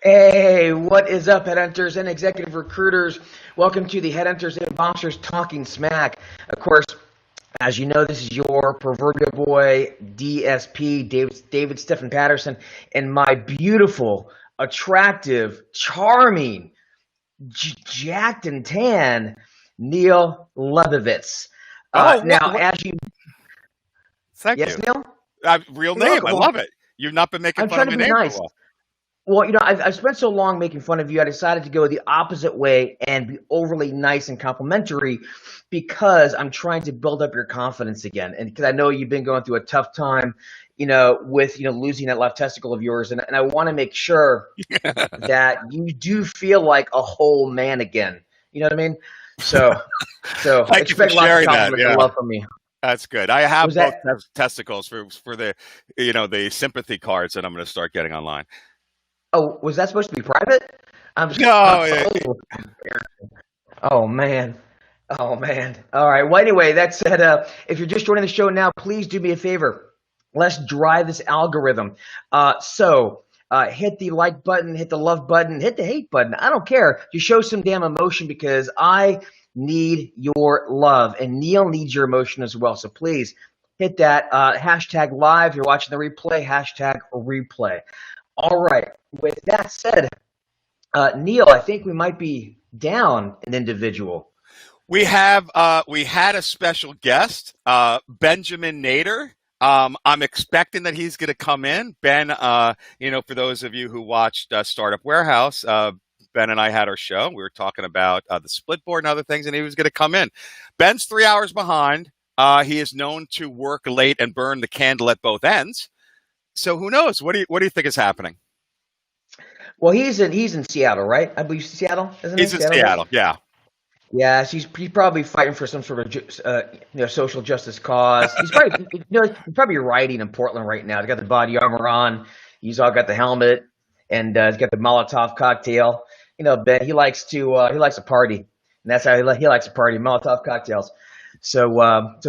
Hey, what is up, Headhunters and executive recruiters? Welcome to the Headhunters and Boxers Talking Smack. Of course, as you know, this is your proverbial boy, DSP, David Stephen Patterson, and my beautiful, attractive, charming, jacked and tan, Neil Lebovitz. Oh, Now, as you... thank Yes, you. Neil? Real You're name. welcome. I love it. You've not been making I'm fun trying of to my be name for a nice. while. Well, I've spent so long making fun of you, I decided to go the opposite way and be overly nice and complimentary because I'm trying to build up your confidence again. And because I know you've been going through a tough time, with, losing that left testicle of yours. And I want to make sure that you do feel like a whole man again. You know what I mean? So Thank you for expect lots of sharing that. compliments Yeah, and love from me. that's good. I have Was both that, testicles for the the sympathy cards that I'm going to start getting online. was that supposed to be private? I'm just, No, oh man. Oh man. All right. Well, anyway, that said, if you're just joining the show now, please do me a favor. Let's drive this algorithm. Hit the like button, hit the love button, hit the hate button. I don't care. Just show some damn emotion because I need your love and Neil needs your emotion as well. So please hit that hashtag live. If you're watching the replay, hashtag replay. All right. With that said, Neil, I think we might be down an individual. we had a special guest, Benjamin Nader. I'm expecting that he's going to come in. Ben, for those of you who watched Startup Warehouse, Ben and I had our show. We were talking about the split board and other things, and he was going to come in. Ben's 3 hours behind. He is known to work late and burn the candle at both ends. So who knows? What do you think is happening? Well, he's in Seattle, right? I believe Seattle, isn't he? He's in Seattle, yeah. Yeah, he's probably fighting for some sort of social justice cause. He's probably he's probably riding in Portland right now. He's got the body armor on. He's all got the helmet, and he's got the Molotov cocktail. Ben, he likes to party, and that's how he likes to party. Molotov cocktails. So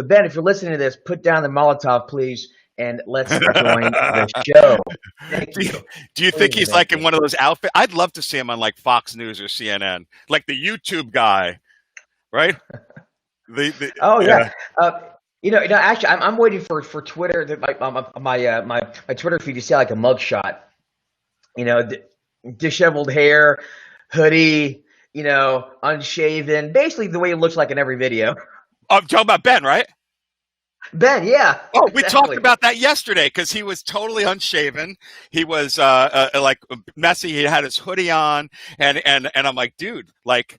Ben, if you're listening to this, put down the Molotov, please. And let's join the show. Do you think he's like in one of those outfits? I'd love to see him on like Fox News or CNN, like the YouTube guy, right? Oh yeah. Actually, I'm waiting for Twitter. My Twitter feed to see like a mugshot. Disheveled hair, hoodie. Unshaven. Basically, the way it looks like in every video. I'm talking about Ben, right? Ben, yeah. Oh, we talked about that yesterday because he was totally unshaven. He was like messy. He had his hoodie on, and I'm like, dude, like,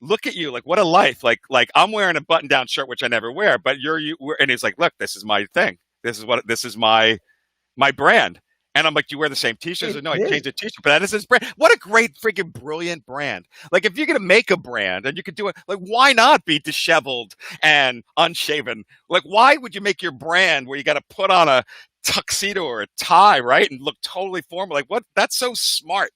look at you, like, what a life. Like I'm wearing a button-down shirt, which I never wear, but and he's like, look, this is my thing. This is my brand. And I'm like, you wear the same t-shirts? No, I changed the t-shirt, but that is his brand. What a great, freaking brilliant brand. Like, if you're going to make a brand and you could do it, like, why not be disheveled and unshaven? Like, why would you make your brand where you got to put on a tuxedo or a tie, right? And look totally formal. Like, what? That's so smart.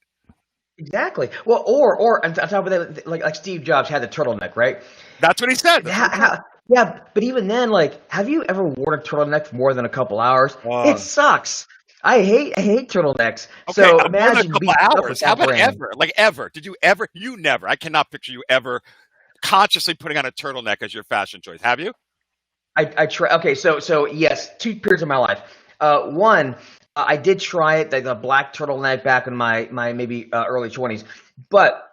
Exactly. Well, or on top of that, like Steve Jobs had the turtleneck, right? That's what he said. Yeah, but even then, like, have you ever worn a turtleneck for more than a couple hours? It sucks. I hate turtlenecks. Okay, so imagine a couple hours. How about brand. ever? Like ever? Did you ever? You never. I cannot picture you ever consciously putting on a turtleneck as your fashion choice. Have you? I try. Okay, so yes, 2 periods of my life. One, I did try it, the black turtleneck back in my maybe early 20s, but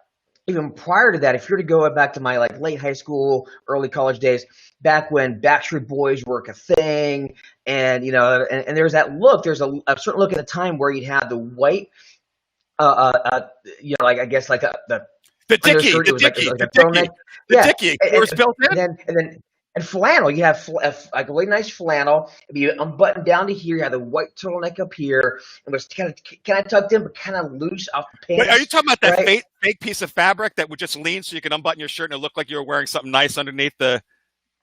even prior to that, if you were to go back to my like late high school, early college days, back when Backstreet Boys were a thing, and and there's that look. There's a certain look at the time where you'd have the white, like I guess like the dickie, the dickie, and flannel. You have like a really nice flannel. If you unbuttoned down to here, you have the white turtleneck up here. It was kind of tucked in, but kind of loose off the pants. Wait, are you talking about that right? fake piece of fabric that would just lean so you can unbutton your shirt and it looked like you were wearing something nice underneath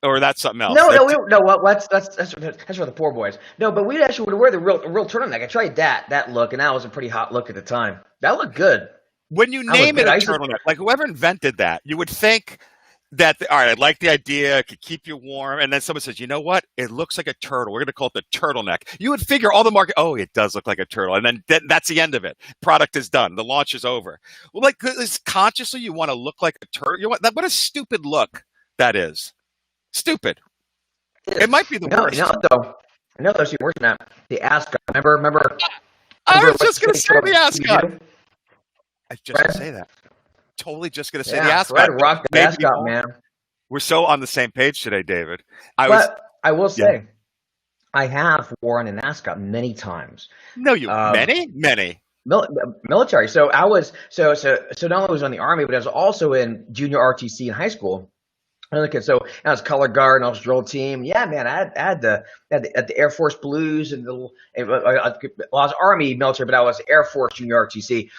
or that's something else? No. That's for the poor boys. No, but we actually would wear the real turtleneck. I tried that look, and that was a pretty hot look at the time. That looked good. When you name it a turtleneck, like whoever invented that, you would think all right, I like the idea. It could keep you warm. And then someone says, you know what? It looks like a turtle. We're going to call it the turtleneck. You would figure all the market, oh, it does look like a turtle. And then that's the end of it. Product is done. The launch is over. Well, like, consciously you want to look like a turtle. What a stupid look that is. Stupid. It might be the worst. No, there's worse than that. The ascot. Remember? I was just going to say the ascot. I was just going to say that. Totally just going to say the ascot. Fred rocked the ascot, man. We're so on the same page today, David. I will say, I have worn an ascot many times. No, many. Military. So I was so not only was I in the Army, but I was also in junior RTC in high school. So I was color guard and I was drill team. Yeah, man, I had the Air Force Blues and I was Army military, but I was Air Force junior RTC.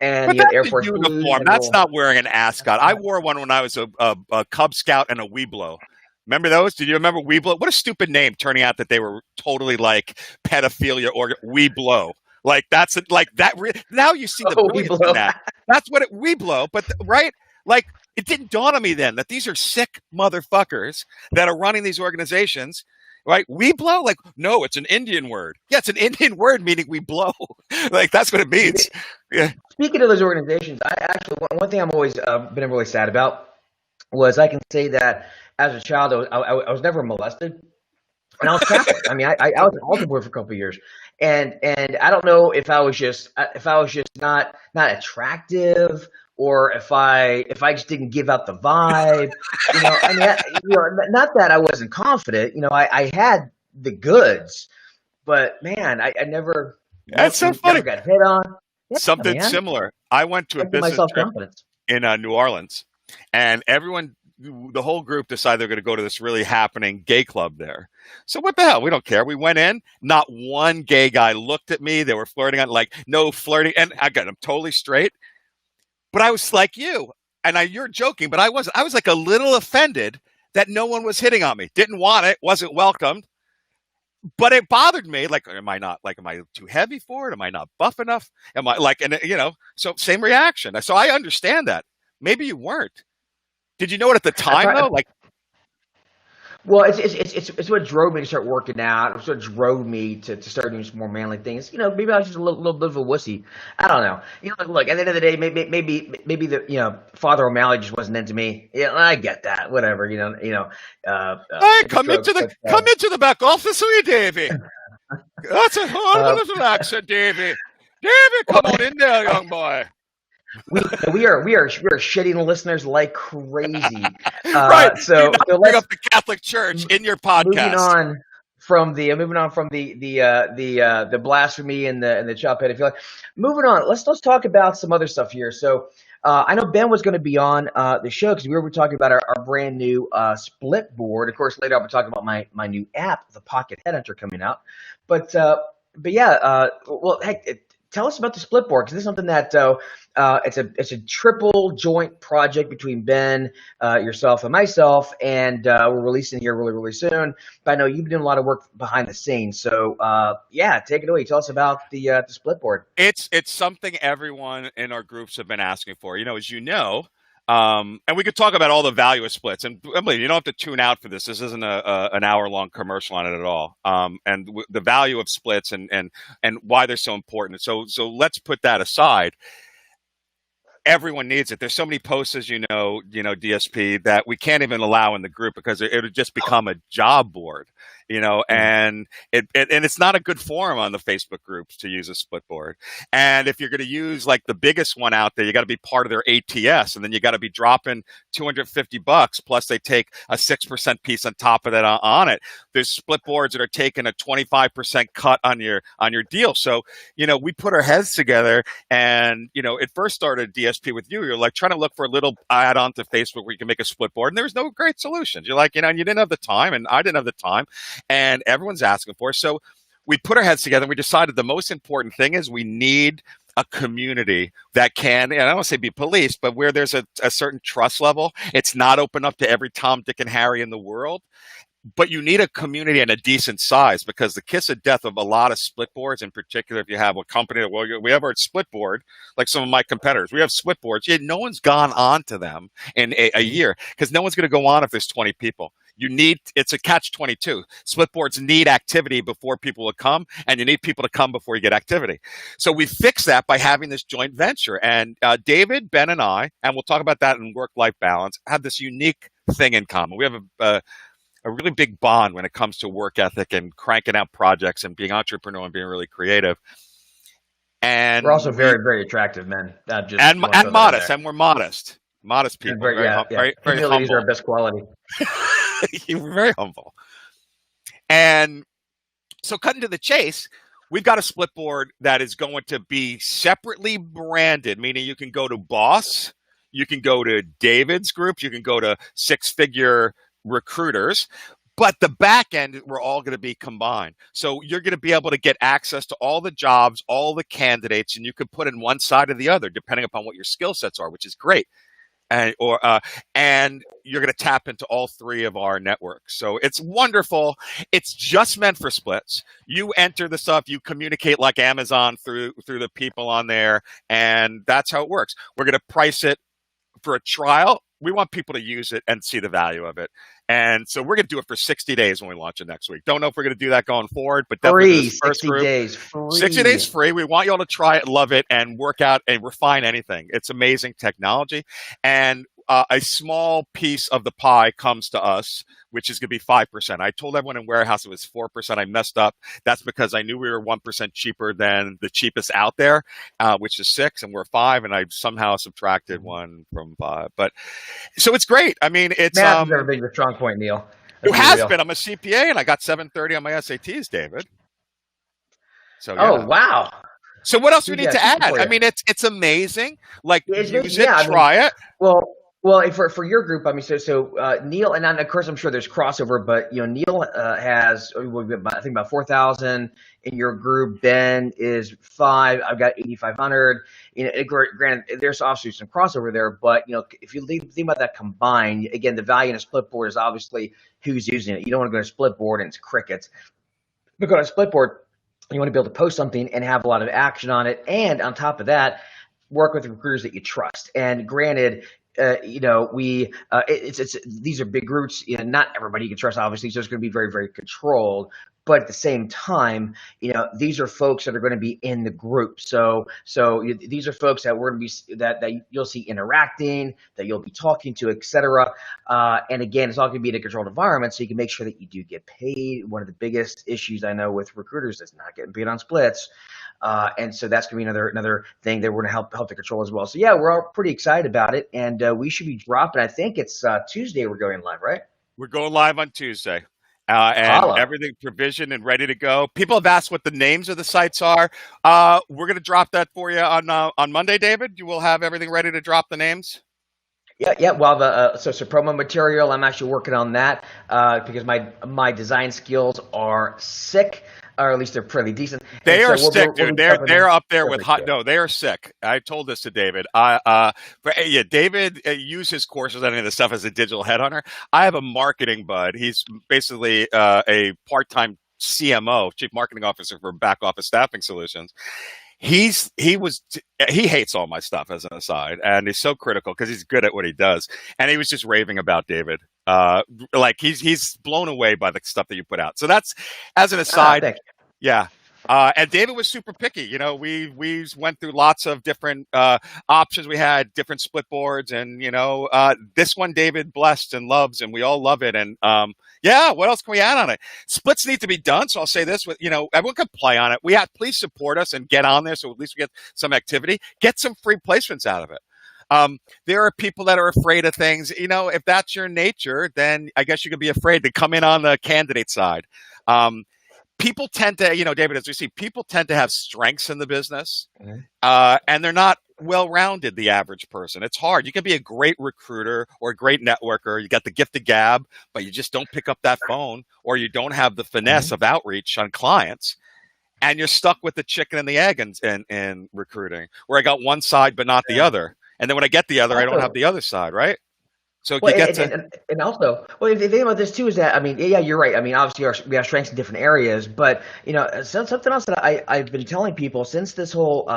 And but Air Force uniform. Blues. That's not wearing an ascot. I wore one when I was a Cub Scout and a Weeblo. Remember those? Did you remember Weeblo? What a stupid name! Turning out that they were totally like pedophilia or Weeblo. Like that's like that. Now you see the brilliance in that. That's what Weeblo. But right, like it didn't dawn on me then that these are sick motherfuckers that are running these organizations. Right? We blow? Like, no, it's an Indian word. Yeah, it's an Indian word meaning we blow. Like, that's what it means. Yeah. Speaking of those organizations, I actually, one thing I'm always been really sad about was I can say that as a child, I was never molested. And I was Catholic. I mean, I was an altar boy for a couple of years. And I don't know if I was just not attractive, or if I just didn't give out the vibe, I mean, not that I wasn't confident, I had the goods, but man, I never. That's so funny. Never got hit on. Yeah, something similar. I went to a business trip in New Orleans, and the whole group decided they're going to go to this really happening gay club there. So what the hell? We don't care. We went in. Not one gay guy looked at me. They were flirting on, like, no flirting. And again, I'm totally straight. But I was like you, and you're joking, but I was like a little offended that no one was hitting on me. Didn't want it, wasn't welcomed. But it bothered me. Like, am I too heavy for it? Am I not buff enough? Am I like, and so same reaction. So I understand that. Maybe you weren't. Did you know it at the time though? Like, well, it's what drove me to start working out. It's what drove me to start doing some more manly things. Maybe I was just a little bit of a wussy. I don't know. Look, at the end of the day, maybe the Father O'Malley just wasn't into me. Yeah, I get that. Whatever. Hey, come into the back office, will you, Davey? That's a horrible little accent, Davey. Davey, come on in there, young boy. We are shitting listeners like crazy. Right. So let's bring up the Catholic Church in your podcast. Moving on from the blasphemy and the child pedophilia. Moving on. Let's talk about some other stuff here. So I know Ben was going to be on the show because we were talking about our brand new split board. Of course, later on we're talking about my new app, the Pocket Headhunter, coming out. But yeah. Well, heck. Tell us about the split board, because this is something that it's a triple joint project between Ben, yourself, and myself, and we're releasing here really, really soon. But I know you've been doing a lot of work behind the scenes, so yeah, take it away. Tell us about the split board. It's something everyone in our groups have been asking for. As you know. And we could talk about all the value of splits. And Emily, you don't have to tune out for this. This isn't an hour-long commercial on it at all. And the value of splits and why they're so important. So let's put that aside. Everyone needs it. There's so many posts, as DSP, that we can't even allow in the group because it would just become a job board, and it's not a good forum on the Facebook groups to use a split board. And if you're going to use like the biggest one out there, you got to be part of their ATS, and then you got to be dropping $250 plus they take a 6% piece on top of that on it. There's split boards that are taking a 25% cut on your deal. So, we put our heads together, and, it first started DSP with you. You're like trying to look for a little add-on to Facebook where you can make a split board, and there's no great solutions. You're like, and you didn't have the time, and I didn't have the time, and everyone's asking for it. So we put our heads together, and we decided the most important thing is we need a community that can, and I don't want to say be policed, but where there's a certain trust level. It's not open up to every Tom, Dick, and Harry in the world. but you need a community and a decent size, because the kiss of death of a lot of split boards, in particular, if you have a company that, well, we have our split board, like some of my competitors, we have split boards. Yeah, no one's gone on to them in a year, because no one's going to go on if there's 20 people. It's a catch-22. Split boards need activity before people will come, and you need people to come before you get activity. So we fix that by having this joint venture. And David, Ben, and I, and we'll talk about that in work-life balance, have this unique thing in common. We have a really big bond when it comes to work ethic and cranking out projects and being entrepreneurial and being really creative. And we're also very, very attractive men. And modest, and we're modest people. Very humble. These are our best quality. You're very humble. And so, cutting to the chase, we've got a split board that is going to be separately branded, meaning you can go to Boss, you can go to David's group, you can go to Six Figure Recruiters, but the back end, we're all going to be combined. So you're going to be able to get access to all the jobs, all the candidates, and you could put in one side or the other, depending upon what your skill sets are, which is great. And you're going to tap into all three of our networks. So it's wonderful. It's just meant for splits. You enter the stuff, you communicate like Amazon through the people on there, and that's how it works. We're going to price it for a trial. We want people to use it and see the value of it. And so we're going to do it for 60 days when we launch it next week. Don't know if we're going to do that going forward, but free, 60 days free. 60 days free. We want you all to try it, love it, and work out and refine anything. It's amazing technology. And a small piece of the pie comes to us, which is going to be 5%. I told everyone in warehouse it was 4%. I messed up. That's because I knew we were 1% cheaper than the cheapest out there, which is 6, and we're 5, and I somehow subtracted 1 from 5. But so it's great. I mean, it's math has never been your strong point, Neil. It has been. I'm a CPA, and I got 730 on my SATs, David. So yeah. Oh wow. So what else do we need to add? I mean, it's amazing. Like, use it, try it. Well, for your group, I mean, so Neil, and of course, I'm sure there's crossover, but Neil has, I think, about 4,000 in your group. Ben is 5. I've got 8,500. Granted, there's obviously some crossover there, but if you think about that combined, again, the value in a split board is obviously who's using it. You don't want to go to a split board and it's crickets. But go to a split board, you want to be able to post something and have a lot of action on it, and on top of that, work with recruiters that you trust. And granted, these are big groups. Not everybody you can trust, obviously, so it's going to be very, very controlled. But at the same time, these are folks that are going to be in the group. So these are folks that we're going to be that you'll see interacting, that you'll be talking to, etc. And again, it's all going to be in a controlled environment, so you can make sure that you do get paid. One of the biggest issues I know with recruiters is not getting paid on splits. And so that's going to be another thing that we're going to help to control as well. So yeah, we're all pretty excited about it, and we should be dropping. I think it's Tuesday. We're going live, right? We're going live on Tuesday, and everything provisioned and ready to go. People have asked what the names of the sites are. We're going to drop that for you on Monday, David. You will have everything ready to drop the names. Yeah. Well, so promo material, I'm actually working on that because my design skills are sick. Or at least they're pretty decent. They are sick, dude. They're up there with hot. No, they are sick. I told this to David. David used his courses on any of the stuff as a digital headhunter. I have a marketing bud. He's basically a part-time CMO, Chief Marketing Officer for Back Office Staffing Solutions. He hates all my stuff as an aside, and he's so critical because he's good at what he does. And he was just raving about David. Like he's blown away by the stuff that you put out. So that's as an aside. Yeah. And David was super picky. We went through lots of different options. We had different split boards, and this one David blessed and loves, and we all love it. And what else can we add on it? Splits need to be done. So I'll say this: everyone can play on it. Please support us and get on there, so at least we get some activity. Get some free placements out of it. There are people that are afraid of things. If that's your nature, then I guess you could be afraid to come in on the candidate side. People tend to, David, as we see, people tend to have strengths in the business, and they're not well-rounded, the average person. It's hard. You can be a great recruiter or a great networker. You got the gift of gab, but you just don't pick up that phone, or you don't have the finesse of outreach on clients. And you're stuck with the chicken and the egg in recruiting, where I got one side but not the other. And then when I get the other, I don't have the other side, right? So you Well, get to and also, well, if you think about this too, is that I mean, yeah, you're right. I mean, obviously, we have strengths in different areas, but something else that I've been telling people since this whole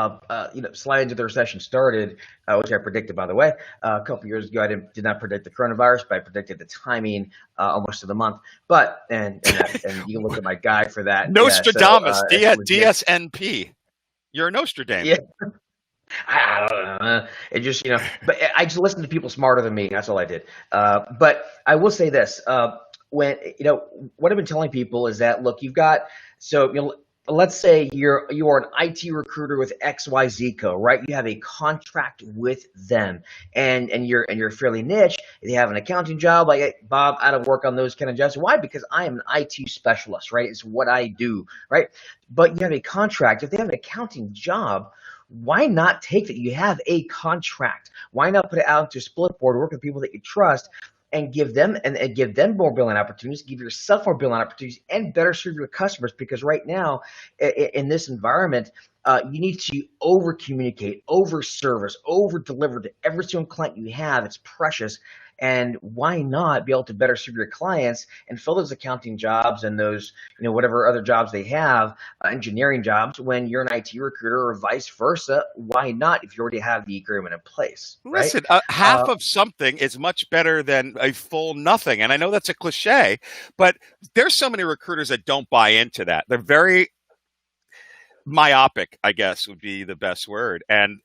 slide into the recession started, which I predicted, by the way, a couple years ago. Did not predict the coronavirus, but I predicted the timing almost to the month. But and you can look at my guy for that. Yeah, so Nostradamus, it's legit. DSNP. You're a Nostradame. Yeah. I don't know. It just, but I just listened to people smarter than me. That's all I did. But I will say this: when what I've been telling people is that look, you've got so let's say you are an IT recruiter with XYZ Co. Right? You have a contract with them, and you're fairly niche. They have an accounting job. Like, hey, Bob, I don't work on those kind of jobs. Why? Because I am an IT specialist. Right? It's what I do. Right? But you have a contract. If they have an accounting job, why not take that? You have a contract. Why not put it out to Splitboard, work with people that you trust, and give them more billing opportunities, give yourself more billing opportunities, and better serve your customers? Because right now, in this environment, you need to over communicate, over service, over deliver to every single client you have. It's precious. And why not be able to better serve your clients and fill those accounting jobs and those, whatever other jobs they have, engineering jobs, when you're an IT recruiter, or vice versa? Why not if you already have the agreement in place, right? Listen, half of something is much better than a full nothing. And I know that's a cliche, but there's so many recruiters that don't buy into that. They're very myopic, I guess would be the best word. And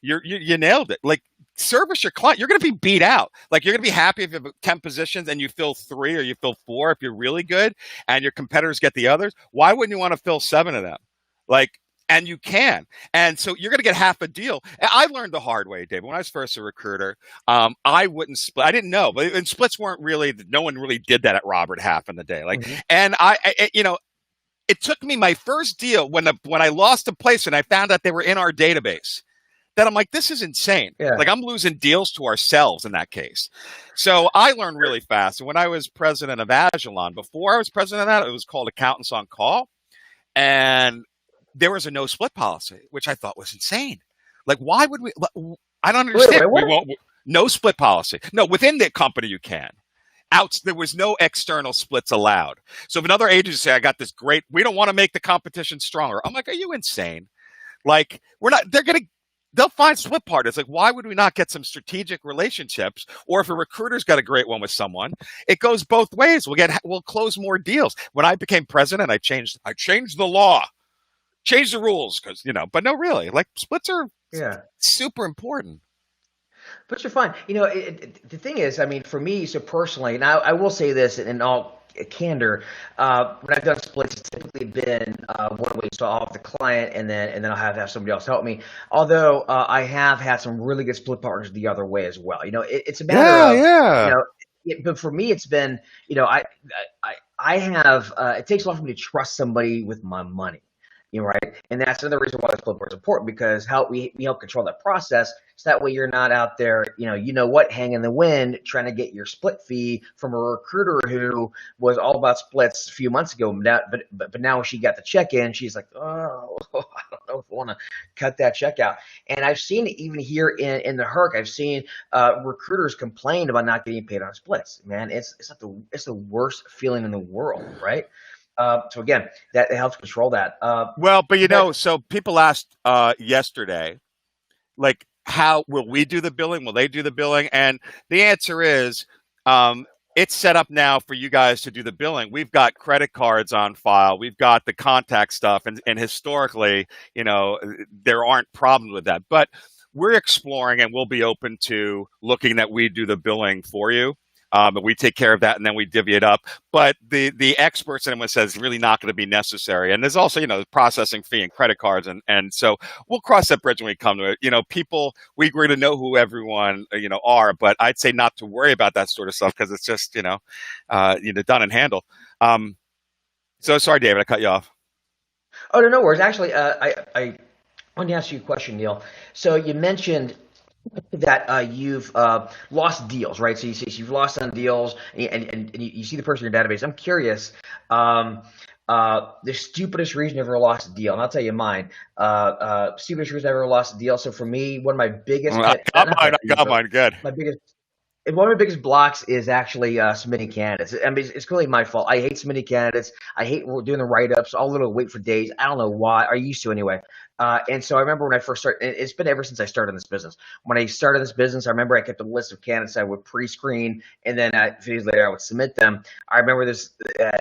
you nailed it. Like, service your client. You're going to be beat out. Like, you're going to be happy if you have 10 positions and you fill 3 or you fill 4 if you're really good, and your competitors get the others. Why wouldn't you want to fill 7 of them? Like, and you can. And so you're going to get half a deal. And I learned the hard way, David. When I was first a recruiter, I wouldn't split. I didn't know, and splits weren't really, no one really did that at Robert half in the day. Like, and it took me my first deal when I lost a place and I found out they were in our database, that I'm like, this is insane. Yeah. Like, I'm losing deals to ourselves in that case. So I learned really fast. And when I was president of Agilon, before I was president of that, it was called Accountants on Call. And there was a no split policy, which I thought was insane. Like, why would we? I don't understand. Wait, we won't, no split policy. No, within the company you can. There was no external splits allowed. So if another agency say, I got this great, we don't want to make the competition stronger. I'm like, are you insane? Like, we're not, they'll find split partners. Like, why would we not get some strategic relationships? Or if a recruiter's got a great one with someone, it goes both ways. We'll close more deals. When I became president, I changed the law, changed the rules, because, but no, really, like, splits are super important. But you're fine. The thing is, I mean, for me, so personally, and I will say this in all candor, when I've done splits, it's typically been one way, so I'll have the client, and then I'll have somebody else help me. Although I have had some really good split partners the other way as well. It's a matter of but for me, it's been I have it takes a lot for me to trust somebody with my money. Right? And that's another reason why the split board is important, because we help control that process, so that way you're not out there, hanging in the wind, trying to get your split fee from a recruiter who was all about splits a few months ago. But now when she got the check in, she's like, oh, I don't know if I want to cut that check out. And I've seen it even here in the HERC. I've seen recruiters complain about not getting paid on splits. Man, it's the worst feeling in the world, right? So again, that helps control that. So people asked yesterday, like, how will we do the billing? Will they do the billing? And the answer is, it's set up now for you guys to do the billing. We've got credit cards on file. We've got the contact stuff. And historically, there aren't problems with that. But we're exploring, and we'll be open to looking that we do the billing for you. But we take care of that, and then we divvy it up. But the experts in it says it's really not going to be necessary. And there's also, the processing fee and credit cards. And so we'll cross that bridge when we come to it. People, we agree to know who everyone, are. But I'd say not to worry about that sort of stuff, because it's just, done and handled. So sorry, David, I cut you off. Oh, no worries. Actually, I want to ask you a question, Neil. So you mentioned that you've lost deals, right? So you've lost on deals, and you see the person in your database. I'm curious, the stupidest reason I've ever lost a deal, and I'll tell you mine. Stupidest reason I've ever lost a deal. So for me, one of my biggest I got mine good. My biggest one of my biggest blocks is actually submitting candidates. I mean, it's clearly my fault. I hate submitting candidates. I hate doing the write-ups. I'll literally wait for days. I don't know why. I used to anyway. And so I remember when I first started, and it's been ever since I started this business. When I started this business, I remember I kept a list of candidates I would pre-screen, and then a few days later I would submit them. I remember this at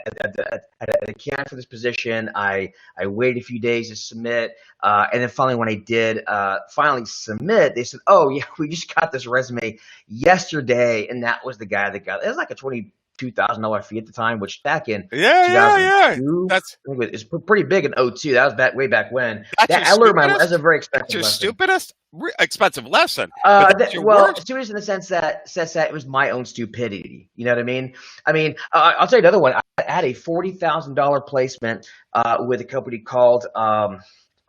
a candidate for this position. I waited a few days to submit, and then finally when I did finally submit, they said, "Oh yeah, we just got this resume yesterday," and that was the guy that got it. It was like a $22,000 fee at the time, which back in Yeah. 2002, That's it's pretty big in '02. That was way back when. that's your That I learned that's stupidest. a very That's expensive your lesson. stupidest expensive lesson. But that's your Well, worst. stupid in the sense that says that it was my own stupidity. You know what I mean? I mean, I'll tell you another one. I had a $40,000 placement with a company called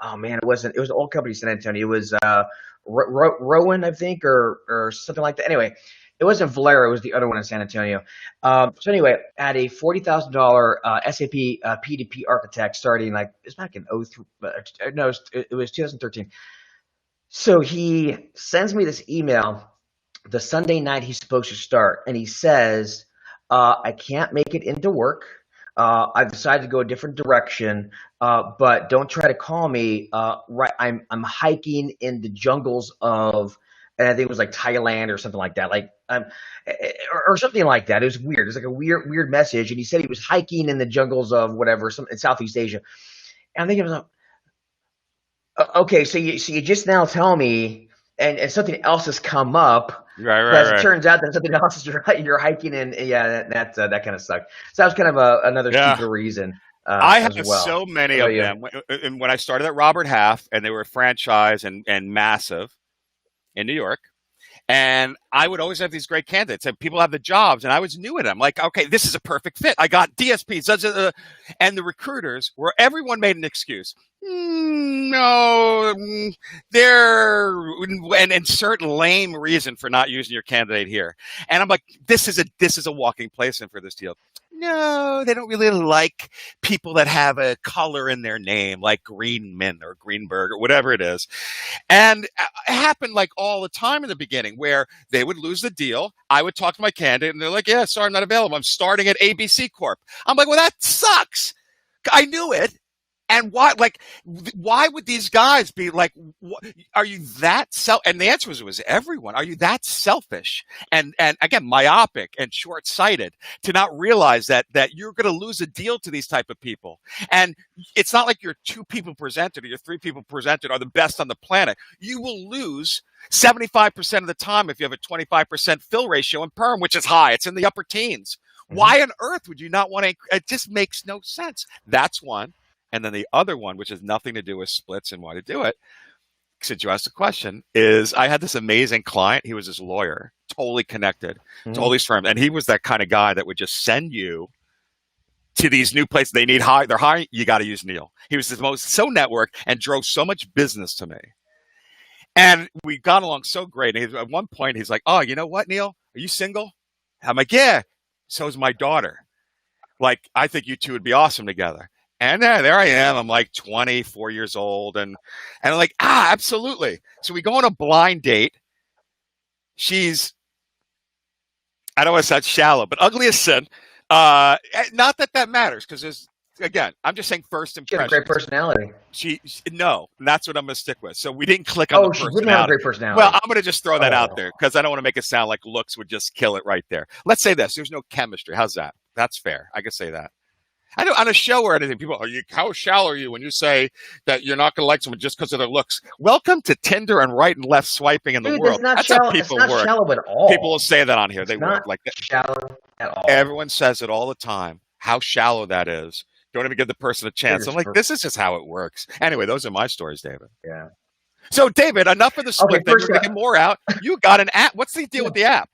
oh man, it wasn't. It was an old company in San Antonio. It was Rowan, I think, or something like that. Anyway, it wasn't Valero. It was the other one in San Antonio. So anyway, I had a $40,000 SAP P2P architect starting like it's back in '03. No, it was 2013. So he sends me this email the Sunday night he's supposed to start, and he says, "I can't make it into work. I've decided to go a different direction, but don't try to call me. Right, I'm hiking in the jungles of, and I think it was like Thailand or something like that, like or something like that. It was weird. It was like a weird message, and he said he was hiking in the jungles of whatever, some in Southeast Asia. And I'm thinking, okay, so you just now tell me, and something else has come up, Right, but right, as it right. turns out that something else is you're hiking in. Yeah, that kind of sucked. So that was kind of another Yeah. stupid reason I as have well. so many How about of you? them. When I started at Robert Half, and they were a franchise and massive in New York, and I would always have these great candidates, and people have the jobs, and I was new at them. Like, okay, this is a perfect fit. I got DSPs, and the recruiters were everyone made an excuse. No, they're and insert lame reason for not using your candidate here. And I'm like, this is a walking placement for this deal. No, they don't really like people that have a color in their name, like Greenman or Greenberg or whatever it is. And it happened like all the time in the beginning where they would lose the deal. I would talk to my candidate and they're like, yeah, sorry, I'm not available. I'm starting at ABC Corp. I'm like, well, that sucks. I knew it. And why would these guys be like, are you that and the answer was everyone. Are you that selfish? And again, myopic and short-sighted to not realize that you're going to lose a deal to these type of people. And it's not like your two people presented or your three people presented are the best on the planet. You will lose 75% of the time if you have a 25% fill ratio in perm, which is high. It's in the upper teens. Mm-hmm. Why on earth would you not want to? It just makes no sense. That's one. And then the other one, which has nothing to do with splits and why to do it, since you asked the question, is I had this amazing client. He was this lawyer, totally connected to all these firms. And he was that kind of guy that would just send you to these new places. They need they're hiring. You got to use Neil. He was so networked and drove so much business to me. And we got along so great. And at one point, he's like, oh, you know what, Neil? Are you single? I'm like, yeah. So is my daughter. Like, I think you two would be awesome together. And there I am. I'm like 24 years old. And I'm like, absolutely. So we go on a blind date. She's, I don't want to sound shallow, but ugly as sin. Not that matters because again, I'm just saying first She had a impression. great personality. No, and that's what I'm going to stick with. So we didn't click on the She personality. didn't have a great personality. Well, I'm going to just throw that out there because I don't want to make it sound like looks would just kill it right there. Let's say this. There's no chemistry. How's that? That's fair. I can say that. I know on a show or anything, people how shallow are you when you say that you're not going to like someone just because of their looks? Welcome to Tinder and right and left swiping in the world. That's how shallow. people It's not work. shallow at all. People will say that on here. They It's work not like that. shallow at all. Everyone says it all the time. How shallow that is. Don't even give the person a chance. I'm like, this is just how it works. Anyway, those are my stories, David. Yeah. So, David, enough of the split. Then you're going to get more out. You got an app. What's the deal with the app?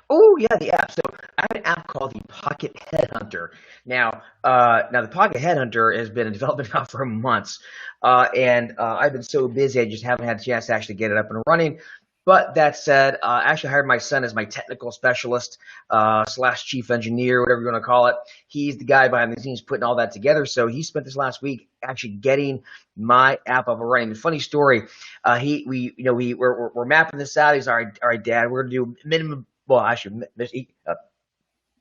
Oh yeah, the app. So I have an app called the Pocket Headhunter. Now the Pocket Headhunter has been in development now for months, and I've been so busy I just haven't had a chance to actually get it up and running. But that said, I actually hired my son as my technical specialist slash chief engineer, whatever you want to call it. He's the guy behind the scenes putting all that together. So he spent this last week actually getting my app up and running. The funny story, we're mapping this out. He's all right, Dad. We're gonna do minimum. Well, actually,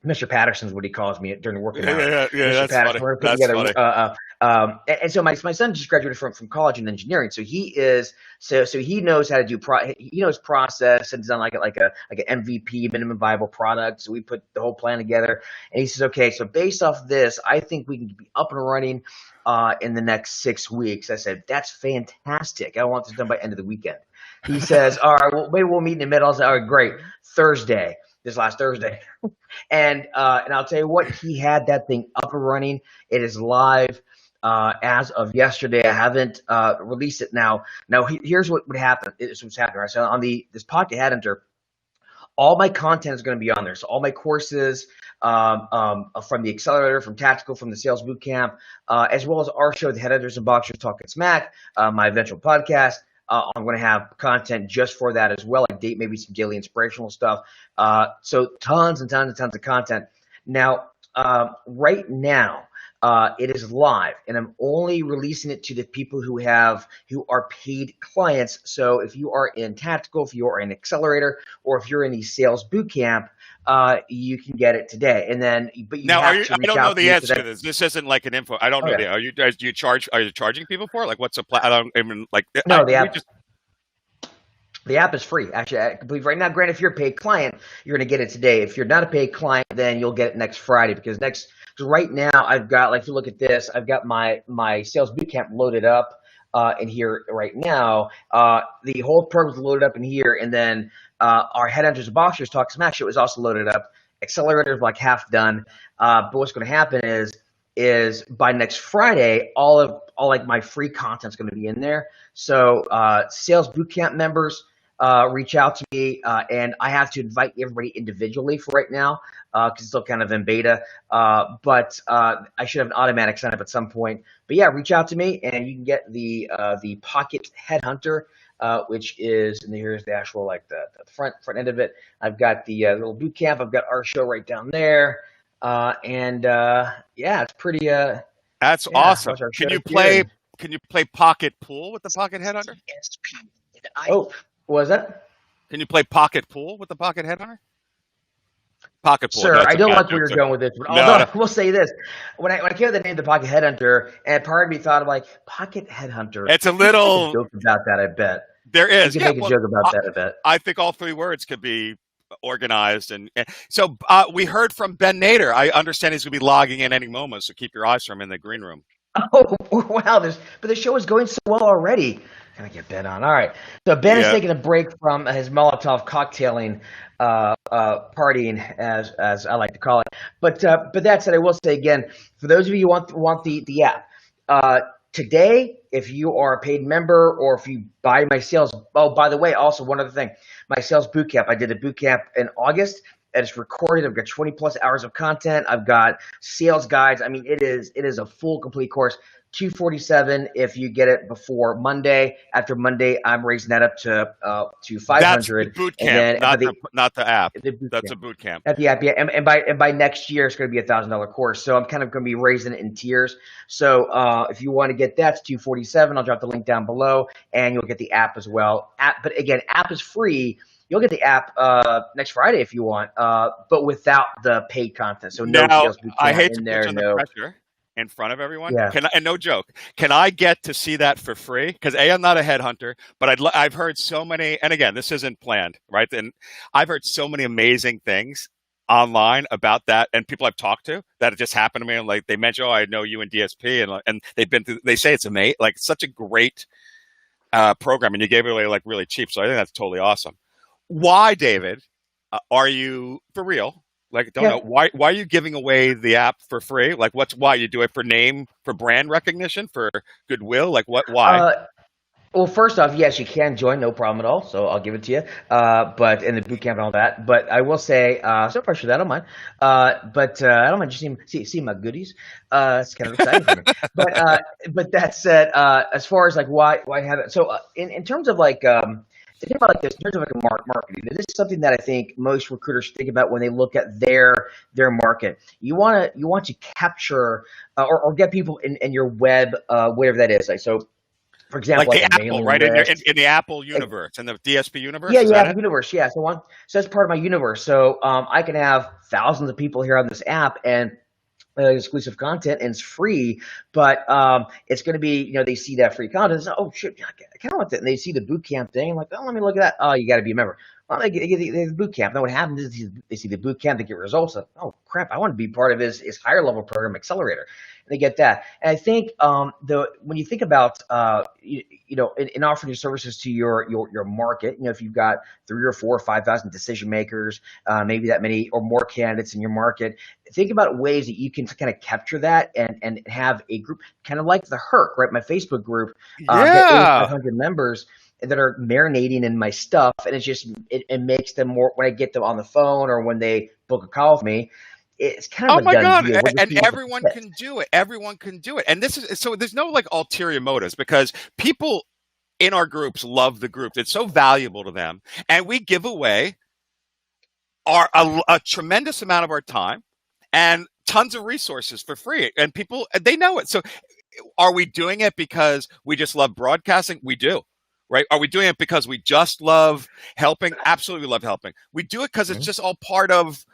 Mr. Patterson's what he calls me during the working hours. Yeah. Mr. That's Patterson, funny. we're gonna put That's together. funny. And so my son just graduated from college in engineering, so he knows how to do he knows process and design like an MVP, minimum viable product. So we put the whole plan together, and he says, okay, so based off this, I think we can be up and running in the next 6 weeks. I said, that's fantastic. I want this done by end of the weekend. He says, all right, well, maybe we'll meet in the middle. I said, all right, great. This last Thursday. And I'll tell you what, he had that thing up and running. It is live as of yesterday. I haven't released it now. Now, here's what would happen. It's what's happening, right? So on this Pocket Headhunter, all my content is going to be on there. So all my courses from the accelerator, from tactical, from the sales bootcamp, as well as our show, the Headhunters and Boxers Talkin Smack, my eventual podcast. I'm going to have content just for that as well, like maybe some daily inspirational stuff. So tons and tons and tons of content. Now, right now, it is live, and I'm only releasing it to the people who are paid clients. So if you are in tactical, if you are in accelerator, or if you're in the sales bootcamp, you can get it today. And then, but you Now, have to I reach don't out know to the me answer to this. This isn't like an info. I don't know. yeah. Are you guys? Are you charging people for it? Like, what's the plan? I don't even like. No, the app is free. Actually, I believe right now, granted, if you're a paid client, you're going to get it today. If you're not a paid client, then you'll get it next Friday because right now I've got, like, if you look at this, I've got my sales bootcamp loaded up in here right now. The whole program is loaded up in here, and then our Headhunters and Boxers Talk Smack show is also loaded up. Accelerator is like half done. But what's going to happen is by next Friday, all like my free content's going to be in there. So sales bootcamp members reach out to me, and I have to invite everybody individually for right now because it's still kind of in beta. But I should have an automatic sign up at some point. But yeah, reach out to me, and you can get the Pocket Headhunter, which is, and here's the actual like the front end of it. I've got the little boot camp. I've got our show right down there, and yeah, it's pretty. That's awesome. Can you play? Can you play Pocket Pool with the Pocket Headhunter? Oh, what was that? Can you play Pocket Pool with the Pocket Headhunter? Pocket Pool. Sir, I don't like where you're going with this. But although I will say this, when I came up with the name, the Pocket Headhunter, and part of me thought of like Pocket Headhunter. It's a little joke about that. I bet there is. You can make a joke about that. I bet. I think all three words could be organized, and so we heard from Ben Nader. I understand he's going to be logging in any moment, so keep your eyes for him in the green room. Oh wow! But the show is going so well already. Can I get Ben on? All right. So Ben is taking a break from his Molotov cocktailing, partying, as I like to call it. But that said, I will say again, for those of you who want the app, today, if you are a paid member or if you buy my sales. Oh, by the way, also one other thing, my sales bootcamp. I did a bootcamp in August. It's recorded. I've got 20 plus hours of content. I've got sales guides. I mean, it is a full complete course. $247 if you get it before Monday. After Monday, I'm raising that up to $500. That's the boot camp, not the app. That's a boot camp. At the app, yeah. And by next year, it's going to be $1,000 course. So I'm kind of going to be raising it in tiers. So if you want to get that, it's $247. I'll drop the link down below, and you'll get the app as well. But again, app is free. You'll get the app next Friday if you want, but without the paid content. So no sales boot camp I hate in to there. put No pressure in front of everyone. Yeah. And no joke, can I get to see that for free? Because I'm not a headhunter, but I've heard so many, and again, this isn't planned, right? And I've heard so many amazing things online about that, and people I've talked to that it just happened to me, and like they mentioned, I know you in DSP, and they've been through. They say it's amazing, like such a great program, and you gave it away like really cheap. So I think that's totally awesome. Why, David, are you for real? Like, don't know why are you giving away the app for free? Like, why you do it for brand recognition, for goodwill? Like, why? Well, first off, yes, you can join, no problem at all. So I'll give it to you. But in the boot camp and all that. But I will say, no pressure that I don't mind. But I don't mind just see my goodies. It's kind of exciting for me. But that said, as far as like why have it? So in terms of like think about it like this in terms of like a marketing. This is something that I think most recruiters think about when they look at their market. You want to capture or get people in your web, whatever that is. Like so, for example, Like like the a Apple, mailing right? list. In the Apple Like, universe, in the DSP universe, yeah, is you that have it? a universe. Yeah, so that's part of my universe. So I can have thousands of people here on this app and exclusive content, and it's free, but it's going to be, they see that free content, and say, oh shit, I kind of want that, and they see the boot camp thing, like, oh, let me look at that. Oh, you got to be a member. Well, they get the boot camp. Then what happens is they see the boot camp, they get results. Like, oh crap, I want to be part of his higher level program, Accelerator. And they get that. And I think when you think about in offering your services to your market, if you've got 3 or 4 or 5,000 decision makers, maybe that many or more candidates in your market, think about ways that you can kind of capture that and have a group kind of like the Herc, right? My Facebook group, get Yeah. 8,500 members that are marinating in my stuff, and it makes them more when I get them on the phone or when they book a call with me. It's kind Oh of a my done God. deal. We're just And seeing if it everyone fits. can do it. Everyone can do it. And this is so there's no like ulterior motives because people in our groups love the group. It's so valuable to them. And we give away a tremendous amount of our time and tons of resources for free. And people, they know it. So are we doing it because we just love broadcasting? We do. Right? Are we doing it because we just love helping? Absolutely love helping. We do it because it's just all part of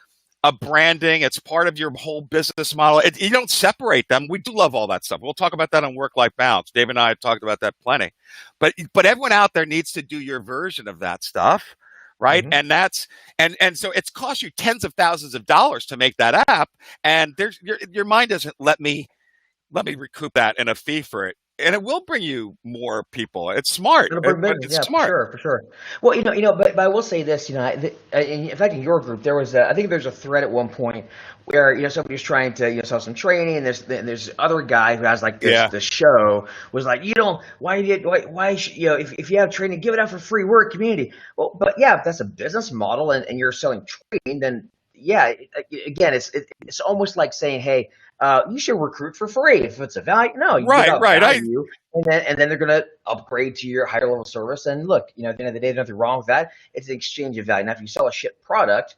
a branding. It's part of your whole business model. You don't separate them. We do love all that stuff. We'll talk about that on work-life balance. Dave and I have talked about that plenty. But everyone out there needs to do your version of that stuff, right? Mhm. And that's and so it's cost you tens of thousands of dollars to make that app, and there's your mind doesn't let me recoup that in a fee for it. And it will bring you more people. It's smart, It'll bring but business, it's yeah, smart. for sure. Well, but I will say this, in fact, in your group, I think there's a thread at one point where, somebody's trying to, sell some training, and there's other guy who has like Yeah. this show was like, if you have training, give it out for free. We're a community. Well, but yeah, if that's a business model and you're selling training, then yeah, again, it's almost like saying, hey, you should recruit for free if it's a value. No, you give Right, out right. value, and then they're going to upgrade to your higher level service. And look, at the end of the day, there's nothing wrong with that. It's an exchange of value. Now, if you sell a shit product,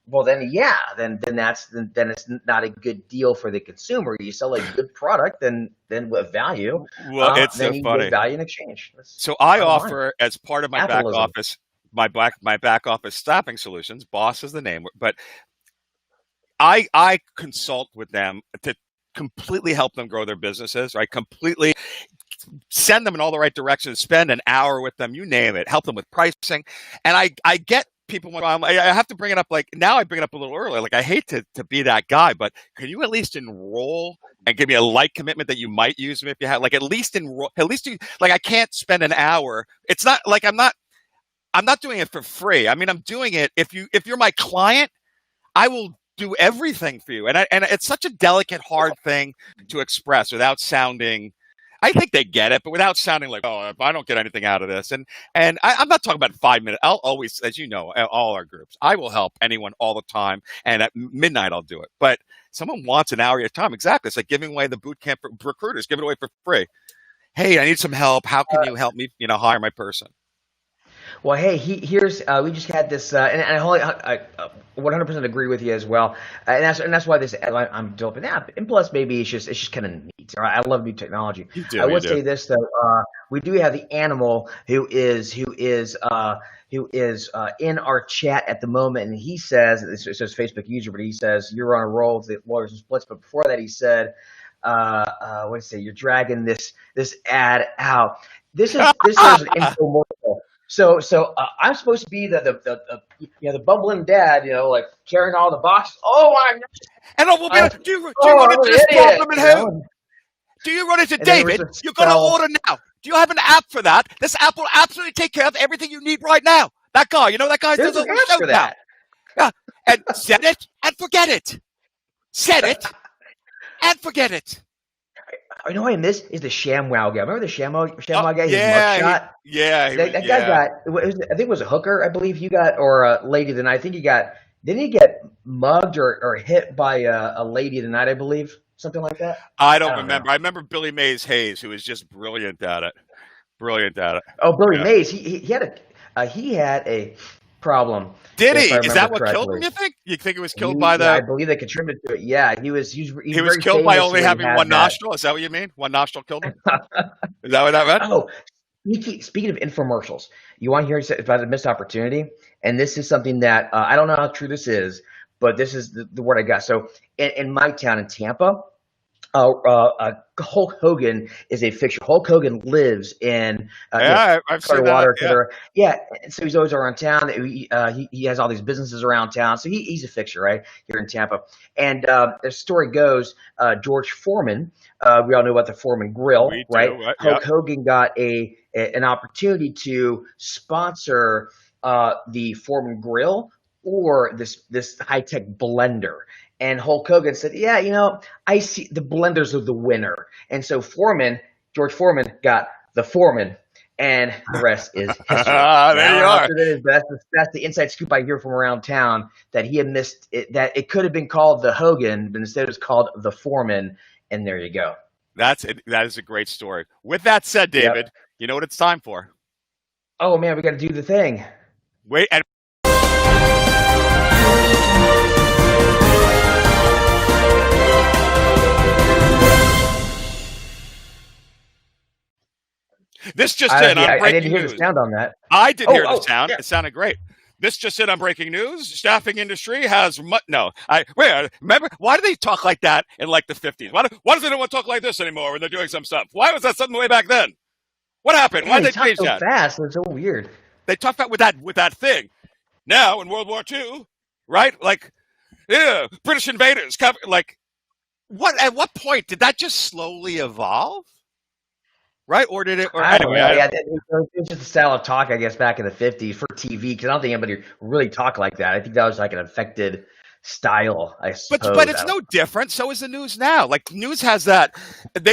well, then yeah, then it's not a good deal for the consumer. You sell a good product, then with value, Well, it's so then you get funny. value in exchange. That's So I bottom line. offer as part of my back Capitalism. office, my back office staffing solutions. Boss is the name, but I consult with them to completely help them grow their businesses. Right, completely send them in all the right directions. Spend an hour with them, you name it. Help them with pricing, and I get people. I have to bring it up. Like now, I bring it up a little earlier. Like I hate to be that guy, but can you at least enroll? And give me a light commitment that you might use me if you have, like, at least enroll, at least like, I can't spend an hour. It's not like I'm not doing it for free. I mean, I'm doing it. If you're my client, I will do everything for you. And it's such a delicate, hard thing to express without sounding, I think they get it, but without sounding like, oh, if I don't get anything out of this. And I'm not talking about 5 minutes. I'll always, as you know, all our groups, I will help anyone all the time. And at midnight, I'll do it. But someone wants an hour of your time. Exactly. It's like giving away the boot camp for recruiters, give it away for free. Hey, I need some help. How can you help me, hire my person? Well, hey, here's we just had this, and I 100% agree with you as well, and that's why I'm developing the app. And plus, maybe it's just kind of neat. All right? I love new technology. You I do, you would do. say this though, we do have the animal who is in our chat at the moment, and he says, it says Facebook user, but he says you're on a roll with the lawyers and splits. But before that, he said, what did he say? You're dragging this ad out. This is an infomercial. So I'm supposed to be the bumbling dad, like carrying all the boxes. Oh my gosh! And we'll be like, do you run I'm into an this idiot, problem at home? Do you run into And then there was David? a You're going to spell. order now. Do you have an app for that? This app will absolutely take care of everything you need right now. That guy, that guy does There's all an the app shows for now. that. Yeah. And set it and forget it. Set it and forget it. I know what I miss is the ShamWow guy. Remember the ShamWow guy? His Yeah, mugshot. That guy got. I think it was a hooker. I believe you got, or a lady the night. I think he got. Didn't he get mugged or hit by a lady the night? I believe something like that. I I don't don't know. remember. I remember Billy Mays Hayes, who was just brilliant at it. Brilliant at it. Oh, Billy Yeah. Mays. He had a. He had a problem, Did if he? I Is remember that what killed correctly. him? You think? You think it was killed by Yeah, I the? believe they contributed to it. Yeah, he's He was very killed by only famously having had one that. nostril. Is that what you mean? One nostril killed him. Is that what that meant? Oh, speaking of infomercials, you want to hear about a missed opportunity? And this is something that I don't know how true this is, but this is the word I got. So in my town in Tampa, Hulk Hogan is a fixture. Hulk Hogan lives in Yeah, I've seen that. Clearwater, et Yeah, cetera. Yeah, and so he's always around town. He has all these businesses around town, so he's a fixture right here in Tampa. And the story goes, George Foreman. We all know about the Foreman Grill, we right? do. Yep. Hulk Hogan got an opportunity to sponsor the Foreman Grill or this high tech blender. And Hulk Hogan said, "Yeah, I see the blenders of the winner." And so George Foreman, got the Foreman, and the rest is history. There Now, I you don't know how are. true that is, but that's the inside scoop I hear from around town, that he had missed it, that it could have been called the Hogan, but instead it was called the Foreman. And there you go. That's it. That is a great story. With that said, Yep. David, you know what it's time for? Oh man, we got to do the thing. Wait, and this just in on I didn't breaking hear the news. sound on that. I did hear the Oh, sound. yeah. It sounded great. This just in on breaking news. Staffing industry has no. Remember, why do they talk like that in like the 50s? Why does anyone talk like this anymore when they're doing some stuff? Why was that something way back then? What happened? Why Man, did he they change talked so that? fast. It's so weird. They talked about with that thing. Now in World War II, right? Like, yeah, British invaders come. Like, what? At what point did that just slowly evolve? Right? Or did it? Or I don't anyway, know. Yeah, it was just a style of talk, I guess, back in the 50s for TV, because I don't think anybody really talked like that. I think that was like an affected style, I but suppose. I it's don't no different. So is the news now. Like news has that.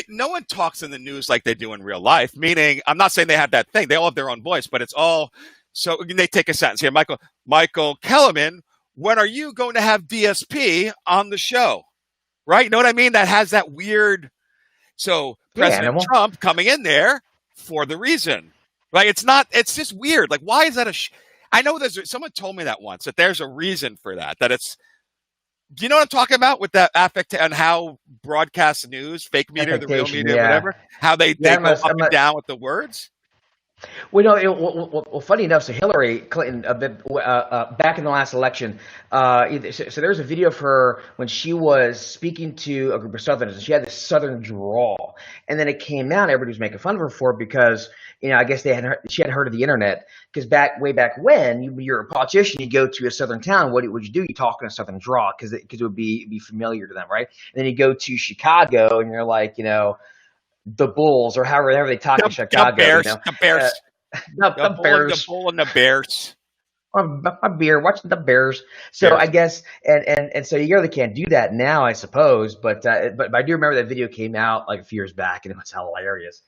No one talks in the news like they do in real life. Meaning, I'm not saying they have that thing. They all have their own voice, but it's all. So they take a sentence here, Michael Kellerman. When are you going to have DSP on the show? Right? You know what I mean? That has that weird. So Yeah, President animal. Trump coming in there for the reason. Like it's not. It's just weird. Like why is that I know someone told me that once that there's a reason for that. That it's. Do you know what I'm talking about with that affect and how broadcast news, fake media, the real Affectation, media, yeah. whatever, how they Yeah, go up and down with the words? Well, funny enough, so Hillary Clinton, back in the last election, so there's a video of her when she was speaking to a group of Southerners, and she had this Southern drawl, and then it came out, everybody was making fun of her for it because, I guess she hadn't heard of the internet, because way back when, you're a politician, you go to a Southern town, what would you do? You talk in a Southern drawl, because it would be familiar to them, right? And then you go to Chicago, and you're like, the Bulls, or however they talk in Chicago. The Bears. The Bears. The Bull and the Bears. My beer, watching the Bears. So Bears. I guess, and so you really can't do that now, I suppose. But I do remember that video came out like a few years back, and it was hilarious.